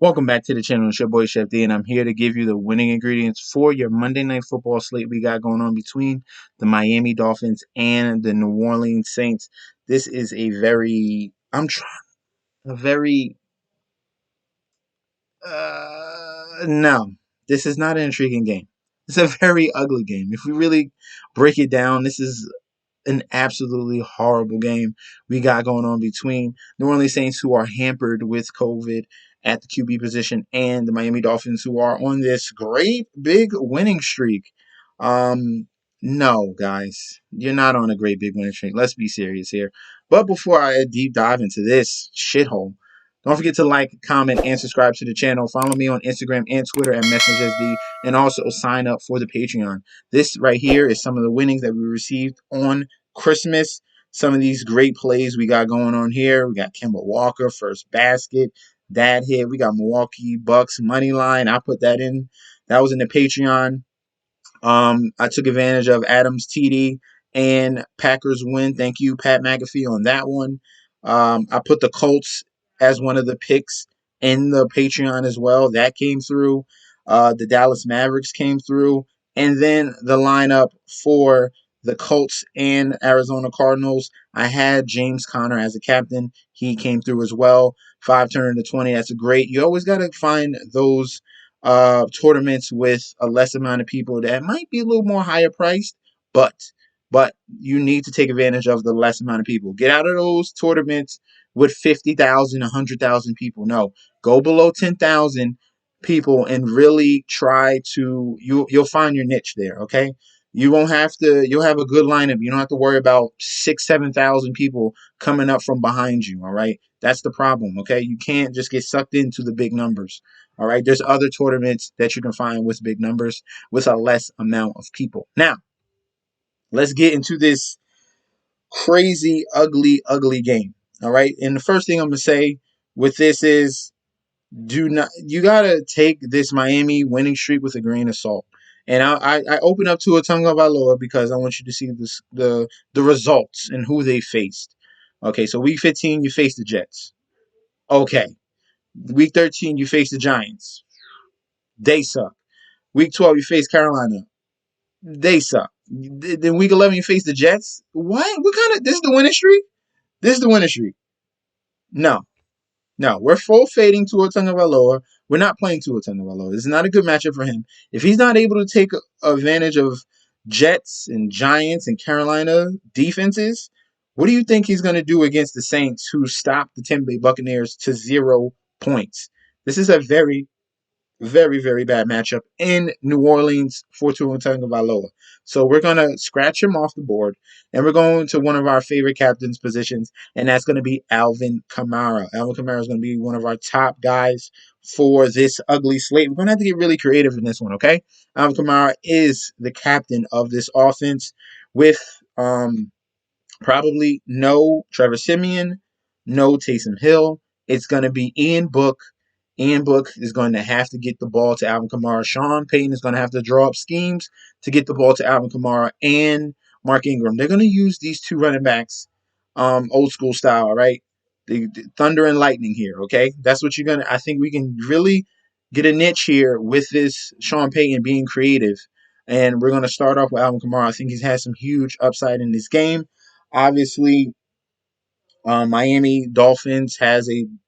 Welcome back to the channel. It's your boy Chef D, and I'm here to give you the winning ingredients for your Monday Night Football slate we got going on between the Miami Dolphins and the New Orleans Saints. This is a very, no, this is not an intriguing game. It's a very ugly game. If we really break it down, this is an absolutely horrible game we got going on between New Orleans Saints, who are hampered with COVID at the QB position, and the Miami Dolphins, who are on this great big winning streak. No, guys, you're not on a great big winning streak. Let's be serious here. But before I deep dive into this shithole, don't forget to like, comment, and subscribe to the channel. Follow me on Instagram and Twitter at MessageSD, and also sign up for the Patreon. This right here is some of the winnings that we received on Christmas. Some of these great plays we got going on here. We got Kemba Walker, first basket. That hit. We got Milwaukee Bucks money line. I put that in. That was in the Patreon. I took advantage of Adams TD and Packers win. Thank you, Pat McAfee, on that one. I put the Colts as one of the picks in the Patreon as well. That came through. The Dallas Mavericks came through. And then the lineup for the Colts and Arizona Cardinals, I had James Conner as a captain. He came through as well. 5 turning to 20. That's great. You always got to find those tournaments with a less amount of people that might be a little more higher priced, but you need to take advantage of the less amount of people. Get out of those tournaments with 50,000, 100,000 people. No, go below 10,000 people and really try to, you'll find your niche there. Okay. You won't have to, you'll have a good lineup. You don't have to worry about 6,000, 7,000 people coming up from behind you. All right. That's the problem. Okay. You can't just get sucked into the big numbers. All right. There's other tournaments that you can find with big numbers with a less amount of people. Now, let's get into this crazy, ugly game. All right. And the first thing I'm going to say with this is, you got to take this Miami winning streak with a grain of salt. And I open up to a Tagovailoa because I want you to see the results and who they faced. Okay, so week 15, you faced the Jets. Okay. Week 13, you faced the Giants. They suck. Week 12, you face Carolina. They suck. Then week 11, you face the Jets. What? What kind of? This is the winning streak? This is the winning streak. No. No, we're full fading Tua Tagovailoa. We're not playing Tua Tagovailoa. This is not a good matchup for him. If he's not able to take advantage of Jets and Giants and Carolina defenses, what do you think he's going to do against the Saints, who stopped the Tampa Bay Buccaneers to 0 points? This is a very, very bad matchup in New Orleans for Tua Tagovailoa. So we're going to scratch him off the board, and we're going to one of our favorite captain's positions, and that's going to be ALVIN KAMARA. ALVIN KAMARA is going to be one of our top guys for this ugly slate. We're going to have to get really creative in this one, okay? ALVIN KAMARA is the captain of this offense with probably no Trevor Siemian, no Taysom Hill. It's going to be Ian Book. Ian Book is going to have to get the ball to Alvin Kamara. Sean Payton is going to have to draw up schemes to get the ball to Alvin Kamara and Mark Ingram. They're going to use these two running backs, old school style, right? The thunder and lightning here, okay? That's what you're going to – I think we can really get a niche here with this Sean Payton being creative. And we're going to start off with Alvin Kamara. I think he's had some huge upside in this game. Obviously, Miami Dolphins has an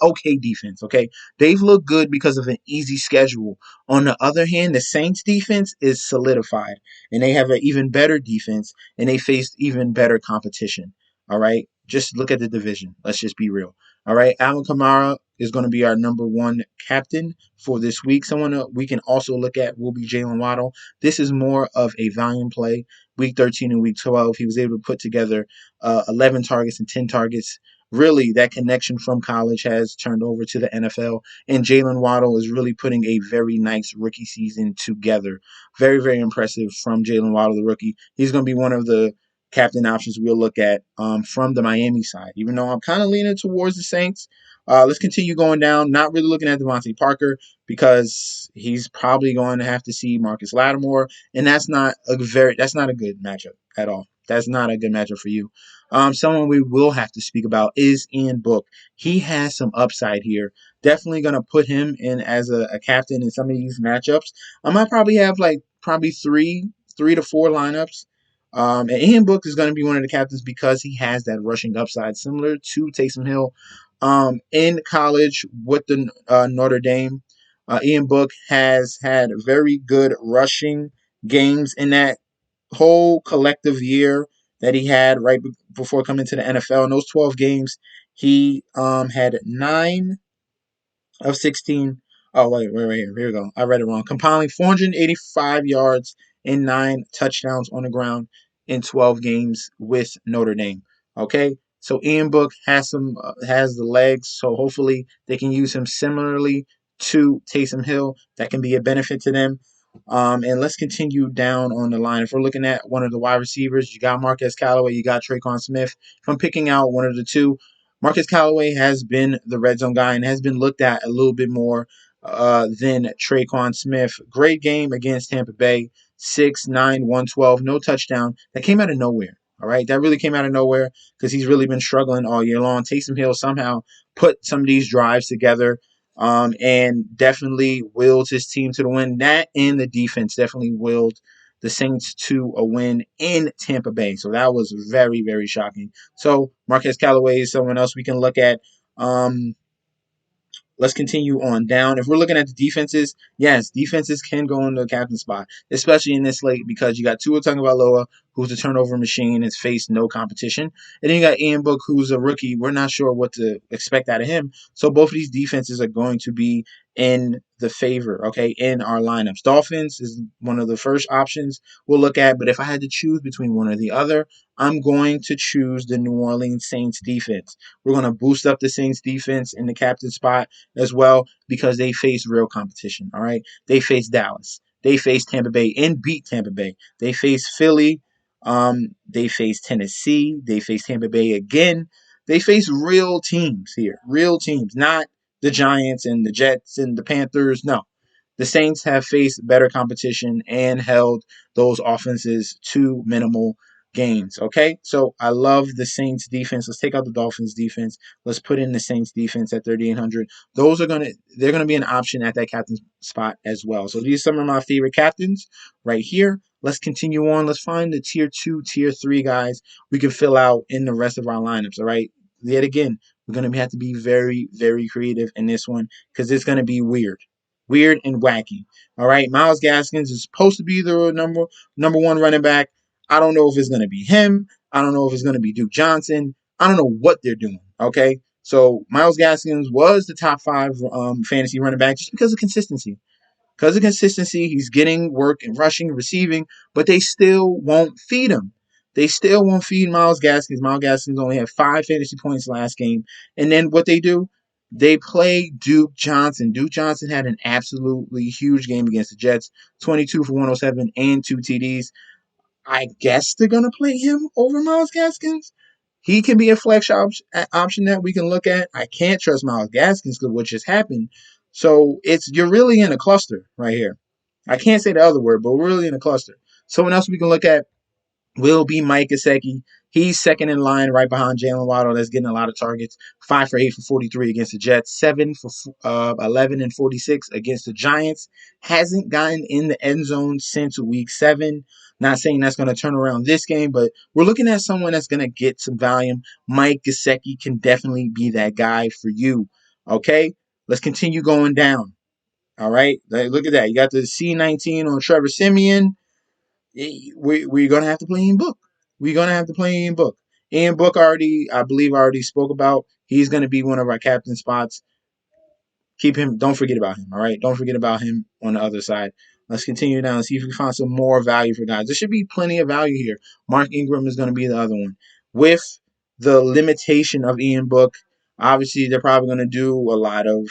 okay defense. Okay, they've looked good because of an easy schedule. On the other hand, the Saints defense is solidified, and they have an even better defense, and they faced even better competition. All right, just look at the division. Let's just be real. All right, Alvin Kamara is going to be our number one captain for this week. Someone we can also look at will be Jaylen Waddle. This is more of a volume play. Week 13 and week 12, he was able to put together 11 targets and 10 targets. Really, that connection from college has turned over to the NFL, and Jaylen Waddle is really putting a very nice rookie season together. Very impressive from Jaylen Waddle, the rookie. He's going to be one of the captain options we'll look at from the Miami side. Even though I'm kind of leaning towards the Saints, Let's continue going down. Not really looking at Devontae Parker because he's probably going to have to see Marcus Lattimore, and that's not a good matchup at all. That's not a good matchup for you. Someone we will have to speak about is Ian Book. He has some upside here. Definitely going to put him in as a captain in some of these matchups. I might probably have like three to four lineups. And Ian Book is going to be one of the captains because he has that rushing upside, similar to Taysom Hill. In college with the Notre Dame, Ian Book has had very good rushing games in that whole collective year that he had right before coming to the NFL. In those 12 games, he had 9 of 16. Oh, wait, here we go. I read it wrong. Compiling 485 yards and 9 touchdowns on the ground in 12 games with Notre Dame. Okay, so Ian Book has has the legs, so hopefully they can use him similarly to Taysom Hill. That can be a benefit to them. And let's continue down on the line. If we're looking at one of the wide receivers, you got Marquez Callaway, you got Tre'Quan Smith. If I'm picking out one of the two, Marquez Callaway has been the red zone guy and has been looked at a little bit more than Tre'Quan Smith. Great game against Tampa Bay. 6'9", 112, no touchdown. That came out of nowhere. All right, that really came out of nowhere because he's really been struggling all year long. Taysom Hill somehow put some of these drives together and definitely willed his team to the win. That and the defense definitely willed the Saints to a win in Tampa Bay. So that was very, very shocking. So Marquez Callaway is someone else we can look at. Let's continue on down. If we're looking at the defenses, yes, defenses can go in the captain spot, especially in this late because you got Tua Tagovailoa, who's a turnover machine, has faced no competition. And then you got Ian Book, who's a rookie. We're not sure what to expect out of him. So both of these defenses are going to be in the favor, okay, in our lineups. Dolphins is one of the first options we'll look at, but if I had to choose between one or the other, I'm going to choose the New Orleans Saints defense. We're going to boost up the Saints defense in the captain spot as well because they face real competition, all right? They face Dallas. They face Tampa Bay and beat Tampa Bay. They face Philly. They face Tennessee. They face Tampa Bay again. They face real teams here, real teams, not the Giants and the Jets and the Panthers. No, the Saints have faced better competition and held those offenses to minimal gains. Okay, so I love the Saints defense. Let's take out the Dolphins defense. Let's put in the Saints defense at 3,800. They're gonna be an option at that captain spot as well. So these are some of my favorite captains right here. Let's continue on. Let's find the tier 2, tier 3 guys we can fill out in the rest of our lineups. All right. Yet again, we're going to have to be very, very creative in this one because it's going to be weird and wacky. All right. Myles Gaskins is supposed to be the number one running back. I don't know if it's going to be him. I don't know if it's going to be Duke Johnson. I don't know what they're doing. Okay. So Myles Gaskins was the top 5 fantasy running back just because of consistency. Because of consistency, he's getting work and rushing, receiving, but they still won't feed him. They still won't feed Myles Gaskins. Myles Gaskins only had 5 fantasy points last game. And then what they do, they play Duke Johnson. Duke Johnson had an absolutely huge game against the Jets, 22 for 107 and 2 TDs. I guess they're going to play him over Myles Gaskins. He can be a flex option that we can look at. I can't trust Myles Gaskins because what just happened. So you're really in a cluster right here. I can't say the other word, but we're really in a cluster. Someone else we can look at will be Mike Gesicki. He's second in line right behind Jaylen Waddle. That's getting a lot of targets. 5 for 8 for 43 against the Jets. 7 for 11 and 46 against the Giants. Hasn't gotten in the end zone since week 7. Not saying that's going to turn around this game, but we're looking at someone that's going to get some volume. Mike Gesicki can definitely be that guy for you. Okay? Let's continue going down. All right? Look at that. You got the C19 on Trevor Siemian. We're going to have to play Ian Book. We're going to have to play Ian Book. Ian Book I believe, already spoke about. He's going to be one of our captain spots. Keep him. Don't forget about him. All right. Don't forget about him on the other side. Let's continue down and see if we can find some more value for guys. There should be plenty of value here. Mark Ingram is going to be the other one. With the limitation of Ian Book, obviously they're probably going to do a lot of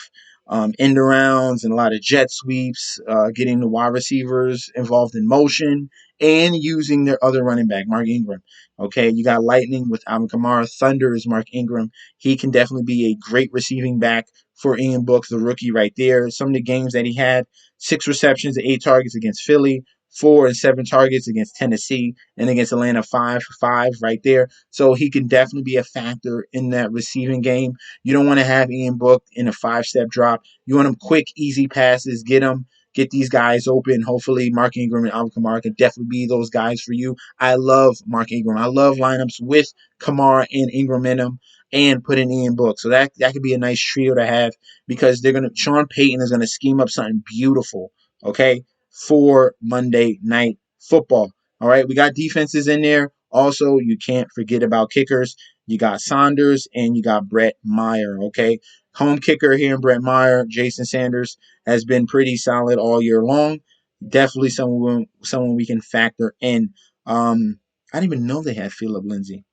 end arounds and a lot of jet sweeps, getting the wide receivers involved in motion and using their other running back, Mark Ingram. Okay, you got Lightning with Alvin Kamara. Thunder is Mark Ingram. He can definitely be a great receiving back for Ian Book, the rookie right there. Some of the games that he had, 6 receptions and 8 targets against Philly, 4 and 7 targets against Tennessee, and against Atlanta, 5 for 5 right there. So he can definitely be a factor in that receiving game. You don't want to have Ian Book in a 5-step drop. You want him quick, easy passes, get these guys open. Hopefully, Mark Ingram and Alvin Kamara can definitely be those guys for you. I love Mark Ingram. I love lineups with Kamara and Ingram in them and put in Ian Book. So that could be a nice trio to have because Sean Payton is gonna scheme up something beautiful, okay, for Monday Night Football. All right, we got defenses in there. Also, you can't forget about kickers. You got Saunders and you got Brett Meyer, okay? Home kicker here in Brett Meyer, Jason Sanders, has been pretty solid all year long. Definitely someone we can factor in. I didn't even know they had Phillip Lindsay.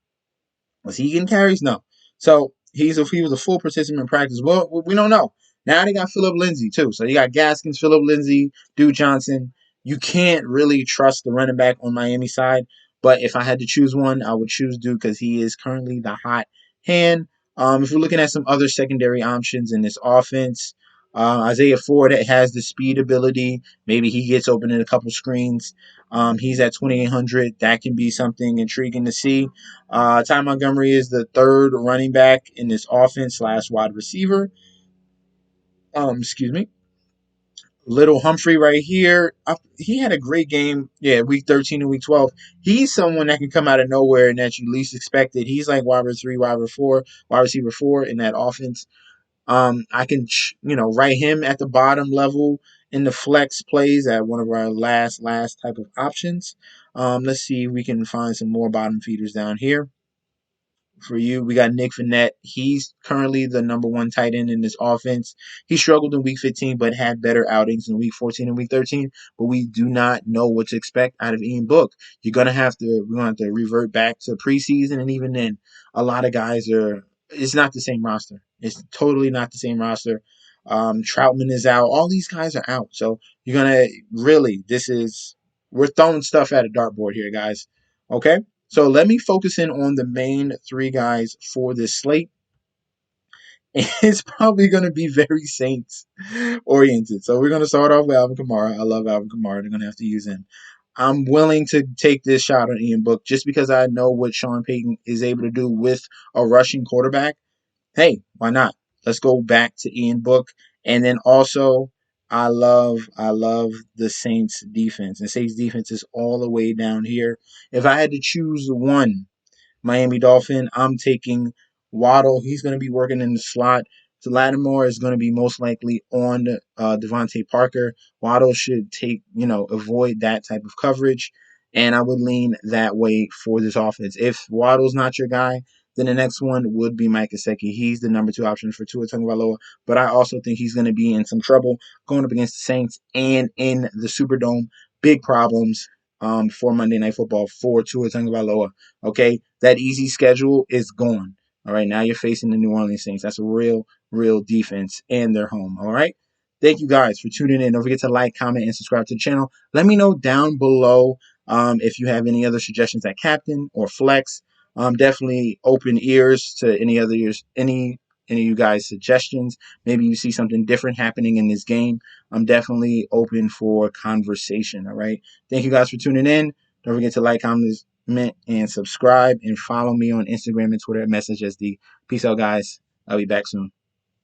Was he getting carries? No. So he was a full participant in practice. Well, we don't know. Now they got Phillip Lindsay too. So you got Gaskins, Phillip Lindsay, Duke Johnson. You can't really trust the running back on Miami side. But if I had to choose one, I would choose Duke because he is currently the hot hand. If we're looking at some other secondary options in this offense, Isaiah Ford has the speed ability. Maybe he gets open in a couple screens. He's at 2,800. That can be something intriguing to see. Ty Montgomery is the third running back in this offense / wide receiver. Excuse me. Little Humphrey right here. He had a great game. Yeah, week 13 and week 12. He's someone that can come out of nowhere and that you least expected. He's like wide receiver 4 in that offense. I can, write him at the bottom level in the flex plays at one of our last type of options. Let's see if we can find some more bottom feeders down here for you. We got Nick VANNETT. He's currently the number 1 tight end in this offense. He struggled in week 15, but had better outings in week 14 and week 13. But we do not know what to expect out of Ian Book. We're gonna have to revert back to preseason, and even then, a lot of guys it's not the same roster. It's totally not the same roster. Troutman is out. All these guys are out. So you're gonna we're throwing stuff at a dartboard here, guys. Okay? So let me focus in on the main 3 guys for this slate. It's probably going to be very Saints oriented. So we're going to start off with Alvin Kamara. I love Alvin Kamara. They're going to have to use him. I'm willing to take this shot on Ian Book just because I know what Sean Payton is able to do with a rushing quarterback. Hey, why not? Let's go back to Ian Book. And then also, I love the Saints defense. And Saints defense is all the way down here. If I had to choose one Miami Dolphin, I'm taking Waddle. He's going to be working in the slot. So Lattimore is going to be most likely on Devontae Parker. Waddle should avoid that type of coverage. And I would lean that way for this offense. If Waddle's not your guy, then the next one would be Mike Gesicki. He's the number 2 option for Tua Tagovailoa. But I also think he's going to be in some trouble going up against the Saints and in the Superdome. Big problems for Monday Night Football for Tua Tagovailoa. Okay, that easy schedule is gone. All right, now you're facing the New Orleans Saints. That's a real defense, and they're home. All right. Thank you guys for tuning in. Don't forget to like, comment, and subscribe to the channel. Let me know down below if you have any other suggestions at captain or flex. Definitely open ears to any of you guys' suggestions. Maybe you see something different happening in this game. I'm definitely open for conversation. All right. Thank you guys for tuning in. Don't forget to like, comment, and subscribe, and follow me on Instagram and Twitter at MessageSD. Peace out, guys. I'll be back soon.